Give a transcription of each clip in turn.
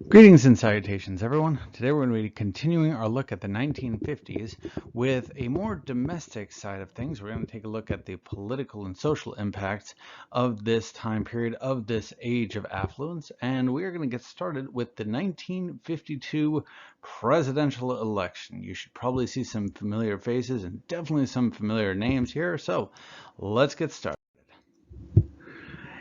Greetings and salutations, everyone. Today we're going to be continuing our look at the 1950s with a more domestic side of things. We're going to take a look at the political and social impacts of this time period, of this age of affluence, and we are going to get started with the 1952 presidential election. You should probably see some familiar faces and definitely some familiar names here, so let's get started.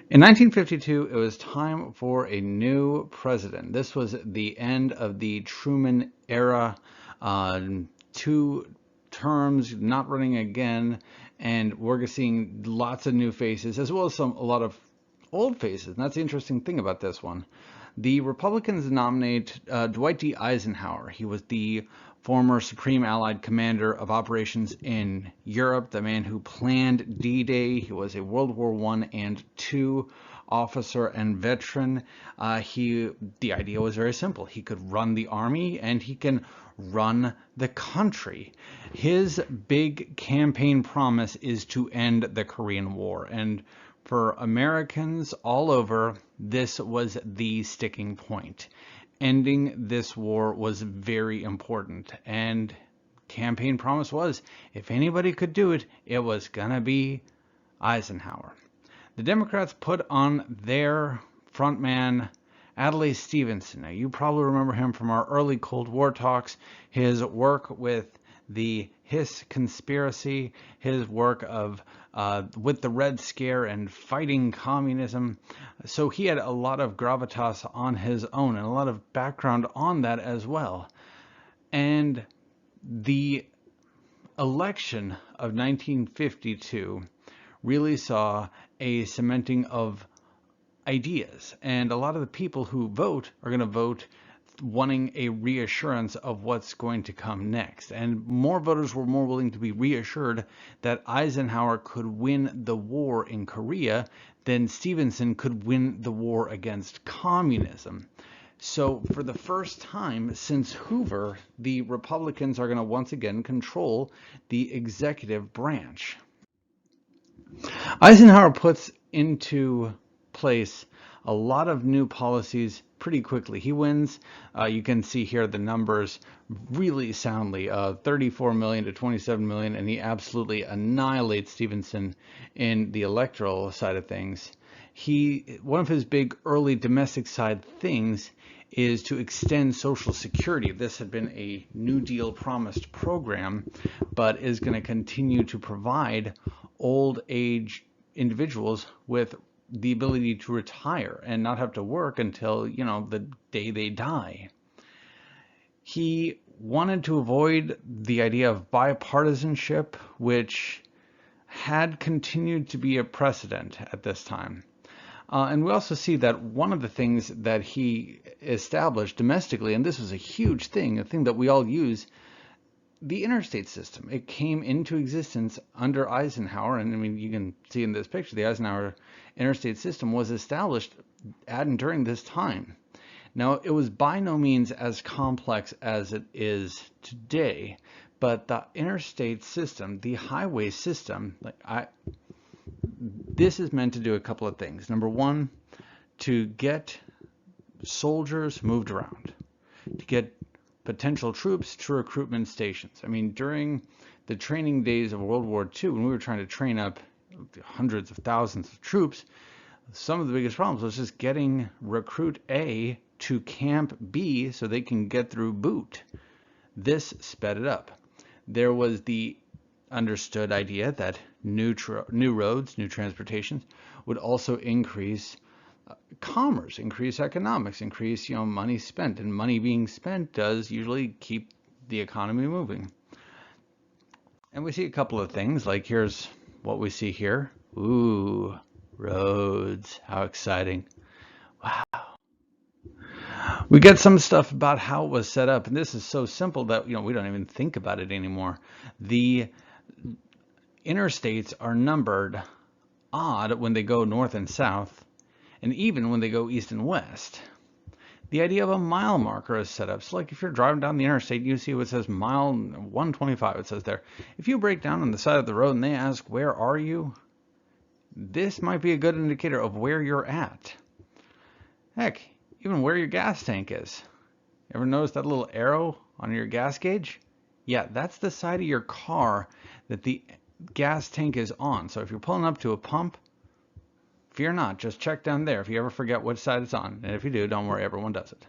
In 1952, it was time for a new president. This was the end of the Truman era, 2 terms, not running again, and we're seeing lots of new faces as well as a lot of old faces. And that's the interesting thing about this one. The Republicans nominate Dwight D. Eisenhower. He was the former Supreme Allied Commander of Operations in Europe, the man who planned D-Day. He was a World War I and II officer and veteran. The idea was very simple. He could run the army and he can run the country. His big campaign promise is to end the Korean War. And for Americans all over, this was the sticking point. Ending this war was very important, and campaign promise was, if anybody could do it, it was gonna be Eisenhower. The Democrats put on their frontman, Adlai Stevenson. Now, you probably remember him from our early Cold War talks, his work with the Hiss conspiracy, his work with the Red Scare and fighting communism. So he had a lot of gravitas on his own and a lot of background on that as well. And the election of 1952 really saw a cementing of ideas. And a lot of the people who vote are going to vote wanting a reassurance of what's going to come next. And more voters were more willing to be reassured that Eisenhower could win the war in Korea than Stevenson could win the war against communism. So for the first time since Hoover, the Republicans are going to once again control the executive branch. Eisenhower puts into place a lot of new policies pretty quickly. He wins. You can see here the numbers really soundly, 34 million to 27 million, and he absolutely annihilates Stevenson in the electoral side of things. One of his big early domestic side things is to extend Social Security. This had been a New Deal promised program, but is going to continue to provide old age individuals with the ability to retire and not have to work until, the day they die. He wanted to avoid the idea of bipartisanship, which had continued to be a precedent at this time. And we also see that one of the things that he established domestically, and this was a huge thing, a thing that we all use, the interstate system. It came into existence under Eisenhower, and I mean, you can see in this picture, the Eisenhower interstate system was established at and during this time. Now, it was by no means as complex as it is today, but the interstate system, the highway system, this is meant to do a couple of things. Number one, to get soldiers moved around, to get potential troops to recruitment stations. I mean, during the training days of World War II, when we were trying to train up hundreds of thousands of troops, some of the biggest problems was just getting recruit A to camp B so they can get through boot. This sped it up. There was the understood idea that new roads, new transportations would also increase commerce, increase economics, increase money spent, and money being spent does usually keep the economy moving. And we see a couple of things, like here's what we see here. Ooh, roads, how exciting. Wow. We get some stuff about how it was set up, and this is so simple that we don't even think about it anymore. The interstates are numbered odd when they go north and south, and even when they go east and west. The idea of a mile marker is set up. So like if you're driving down the interstate, you see what says mile 125, it says there. If you break down on the side of the road and they ask, where are you? This might be a good indicator of where you're at. Heck, even where your gas tank is. Ever notice that little arrow on your gas gauge? Yeah, that's the side of your car that the gas tank is on. So if you're pulling up to a pump, fear not, just check down there if you ever forget which side it's on. And if you do, don't worry, everyone does it.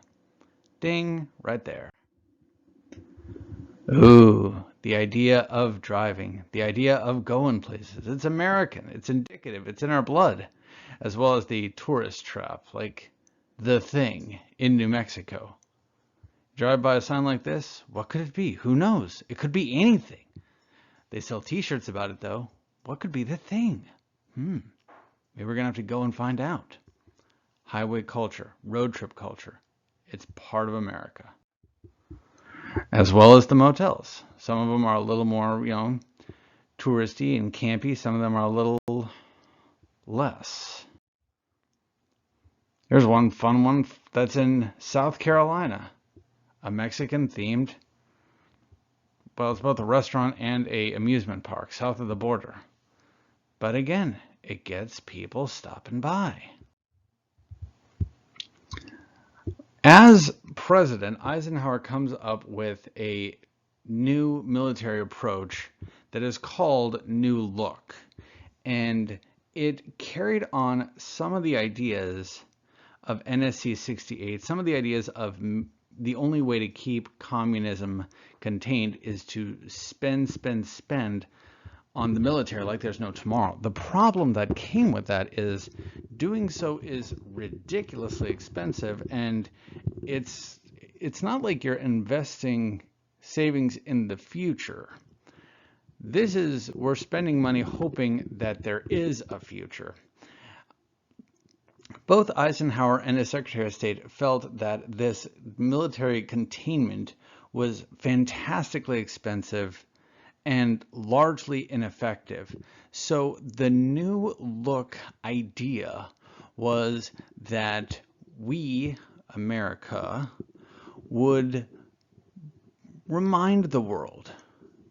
Ding, right there. Ooh, the idea of driving, the idea of going places. It's American, it's indicative, it's in our blood, as well as the tourist trap, like the thing in New Mexico. Drive by a sign like this, what could it be? Who knows? It could be anything. They sell t-shirts about it though. What could be the thing? Maybe we're gonna have to go and find out. Highway culture, road trip culture. It's part of America. As well as the motels. Some of them are a little more, touristy and campy. Some of them are a little less. There's one fun one that's in South Carolina. A Mexican themed, well, it's both a restaurant and a amusement park south of the border. But again, it gets people stopping by. As president, Eisenhower comes up with a new military approach that is called New Look. And it carried on some of the ideas of NSC 68, some of the ideas of the only way to keep communism contained is to spend on the military like there's no tomorrow. The problem that came with that is doing so is ridiculously expensive, and it's not like you're investing savings in the future. This is, we're spending money hoping that there is a future. Both Eisenhower and his Secretary of State felt that this military containment was fantastically expensive and largely ineffective. So the New Look idea was that we, America, would remind the world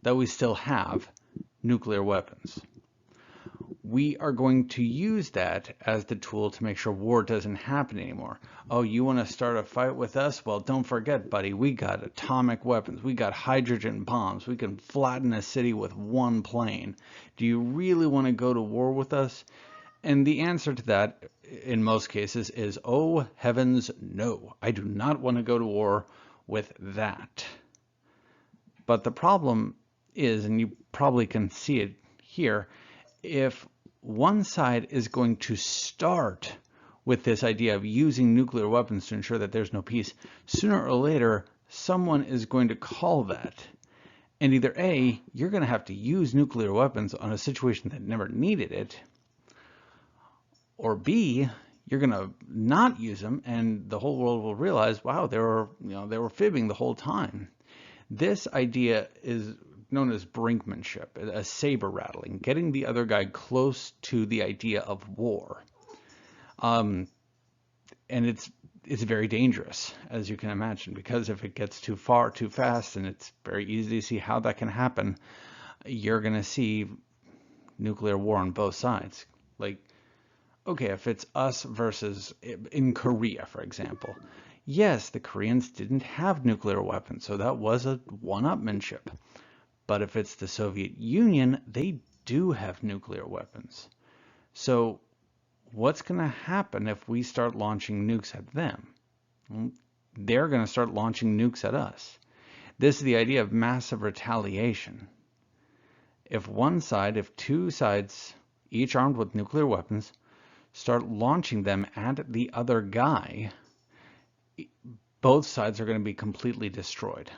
that we still have nuclear weapons. We are going to use that as the tool to make sure war doesn't happen anymore. Oh, you want to start a fight with us? Well, don't forget, buddy, we got atomic weapons. We got hydrogen bombs. We can flatten a city with one plane. Do you really want to go to war with us? And the answer to that, in most cases, is, oh, heavens, no. I do not want to go to war with that. But the problem is, and you probably can see it here, if one side is going to start with this idea of using nuclear weapons to ensure that there's no peace, sooner or later, someone is going to call that. And either A, you're going to have to use nuclear weapons on a situation that never needed it, or B, you're going to not use them, and the whole world will realize, wow, they were fibbing the whole time. This idea is known as brinkmanship, a saber rattling, getting the other guy close to the idea of war. And it's very dangerous, as you can imagine, because if it gets too far, too fast, and it's very easy to see how that can happen, you're going to see nuclear war on both sides. Like, okay, if it's us versus in Korea, for example, yes, the Koreans didn't have nuclear weapons, so that was a one-upmanship. But if it's the Soviet Union, they do have nuclear weapons. So what's going to happen if we start launching nukes at them? Well, they're going to start launching nukes at us. This is the idea of massive retaliation. If two sides, each armed with nuclear weapons, start launching them at the other guy, both sides are going to be completely destroyed.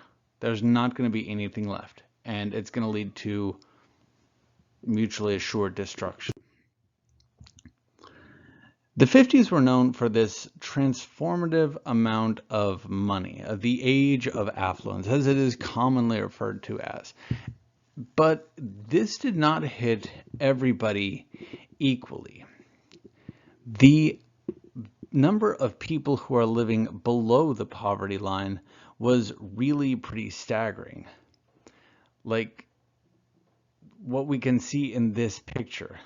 There's not going to be anything left. And it's going to lead to mutually assured destruction. The 50s were known for this transformative amount of money, the age of affluence, as it is commonly referred to as. But this did not hit everybody equally. The number of people who are living below the poverty line was really pretty staggering. Like what we can see in this picture,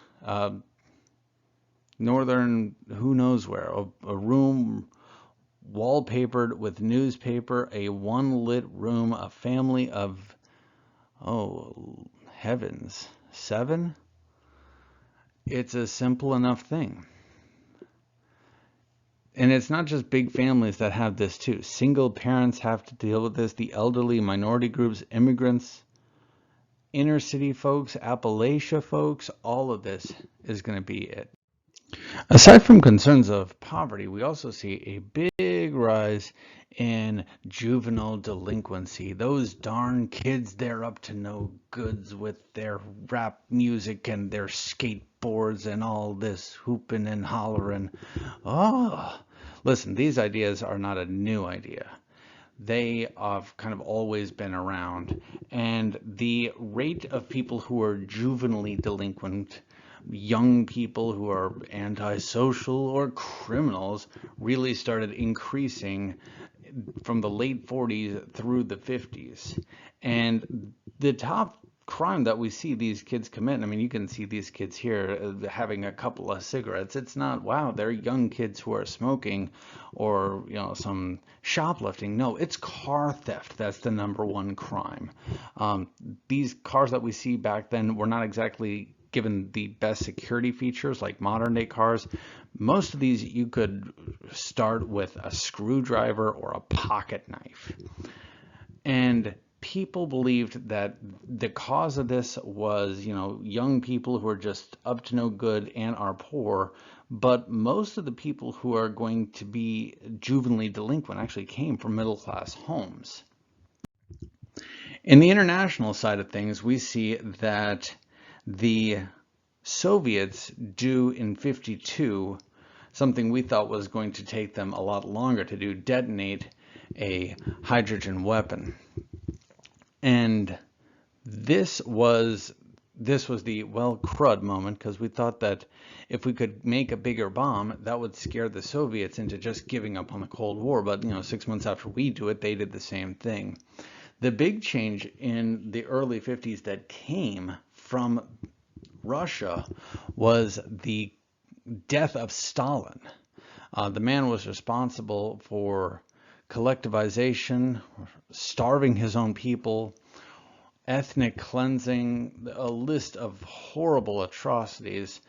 northern, who knows where, a room wallpapered with newspaper, a one-lit room, a family of, oh, heavens, 7? It's a simple enough thing. And it's not just big families that have this too. Single parents have to deal with this, the elderly, minority groups, immigrants, inner city folks, Appalachia folks, all of this is going to be it. Aside from concerns of poverty, we also see a big rise in juvenile delinquency. Those darn kids, they're up to no goods with their rap music and their skateboards and all this hooping and hollering. Oh, listen, these ideas are not a new idea. They have kind of always been around. And the rate of people who are juvenilely delinquent, young people who are antisocial or criminals, really started increasing from the late 40s through the 50s. And the top crime that we see these kids commit, I mean, you can see these kids here having a couple of cigarettes. It's not, wow, they're young kids who are smoking or, some shoplifting. No, it's car theft. That's the #1 crime. These cars that we see back then were not exactly given the best security features like modern day cars. Most of these you could start with a screwdriver or a pocket knife. And people believed that the cause of this was, young people who are just up to no good and are poor. But most of the people who are going to be juvenilely delinquent actually came from middle class homes. In the international side of things, we see that the Soviets do in 52 something we thought was going to take them a lot longer to do, detonate a hydrogen weapon. And this was the, well, crud moment, because we thought that if we could make a bigger bomb, that would scare the Soviets into just giving up on the Cold War. But 6 months after we do it, they did the same thing. The big change in the early 50s that came from Russia was the death of Stalin. The man was responsible for collectivization, starving his own people, ethnic cleansing, a list of horrible atrocities,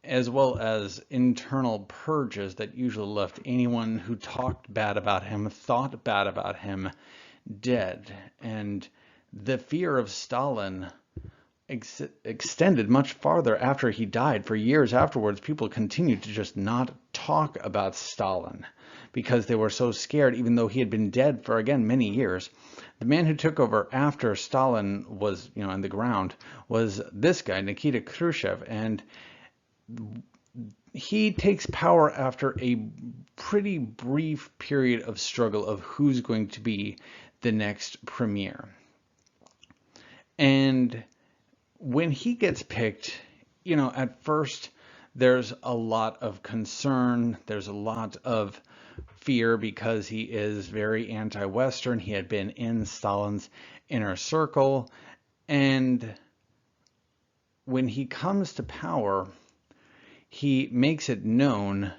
as well as internal purges that usually left anyone who talked bad about him, thought bad about him, dead. And the fear of Stalin extended much farther after he died. For years afterwards, people continued to just not talk about Stalin because they were so scared, even though he had been dead for, again, many years. The man who took over after Stalin was, in the ground, was this guy, Nikita Khrushchev. And he takes power after a pretty brief period of struggle of who's going to be the next premier. And when he gets picked, at first there's a lot of concern, there's a lot of fear because he is very anti-Western. He had been in Stalin's inner circle. And when he comes to power, he makes it known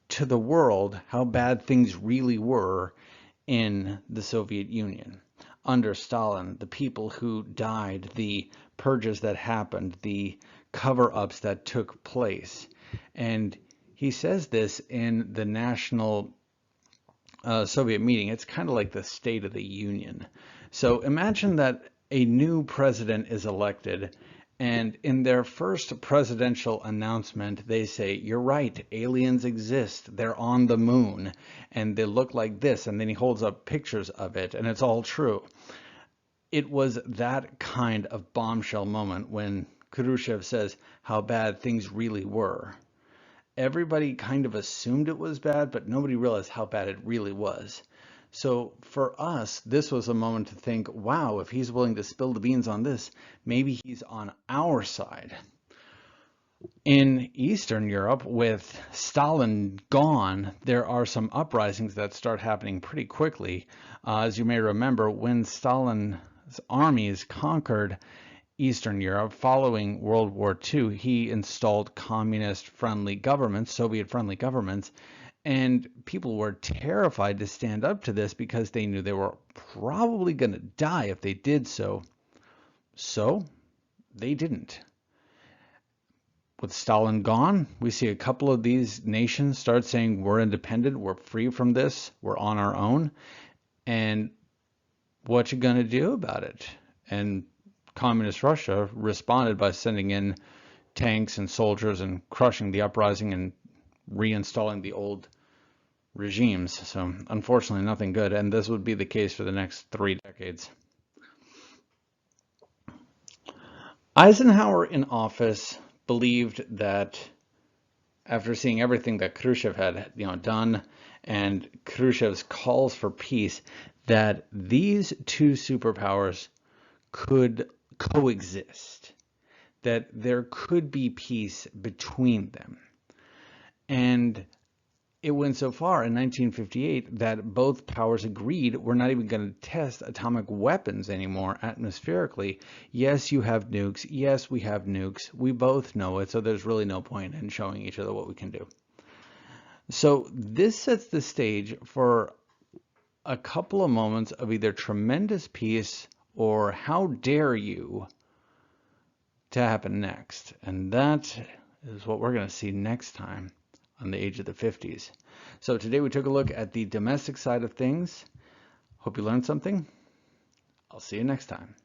to the world how bad things really were in the Soviet Union. Under Stalin, the people who died, the purges that happened, the cover-ups that took place. And he says this in the National Soviet meeting. It's kind of like the State of the Union. So imagine that a new president is elected, and in their first presidential announcement, they say, "You're right, aliens exist. They're on the moon, and they look like this." And then he holds up pictures of it, and it's all true. It was that kind of bombshell moment when Khrushchev says how bad things really were. Everybody kind of assumed it was bad, but nobody realized how bad it really was. So for us, this was a moment to think, wow, if he's willing to spill the beans on this, maybe he's on our side. In Eastern Europe, with Stalin gone, there are some uprisings that start happening pretty quickly. As you may remember, when Stalin's armies conquered Eastern Europe following World War II, he installed communist-friendly governments, Soviet-friendly governments, And people were terrified to stand up to this because they knew they were probably going to die if they did so. So they didn't. With Stalin gone, we see a couple of these nations start saying we're independent, we're free from this, we're on our own, and what you gonna do about it? And communist Russia responded by sending in tanks and soldiers and crushing the uprising and reinstalling the old regimes. So unfortunately, nothing good, and this would be the case for the next 3 decades. Eisenhower in office believed that after seeing everything that Khrushchev had, done, and Khrushchev's calls for peace, that these two superpowers could coexist, that there could be peace between them. And it went so far in 1958 that both powers agreed we're not even going to test atomic weapons anymore atmospherically. Yes, you have nukes. Yes, we have nukes. We both know it, so there's really no point in showing each other what we can do. So this sets the stage for a couple of moments of either tremendous peace or how dare you to happen next. And that is what we're going to see next time on the Age of the 50s. So today we took a look at the domestic side of things. Hope you learned something. I'll see you next time.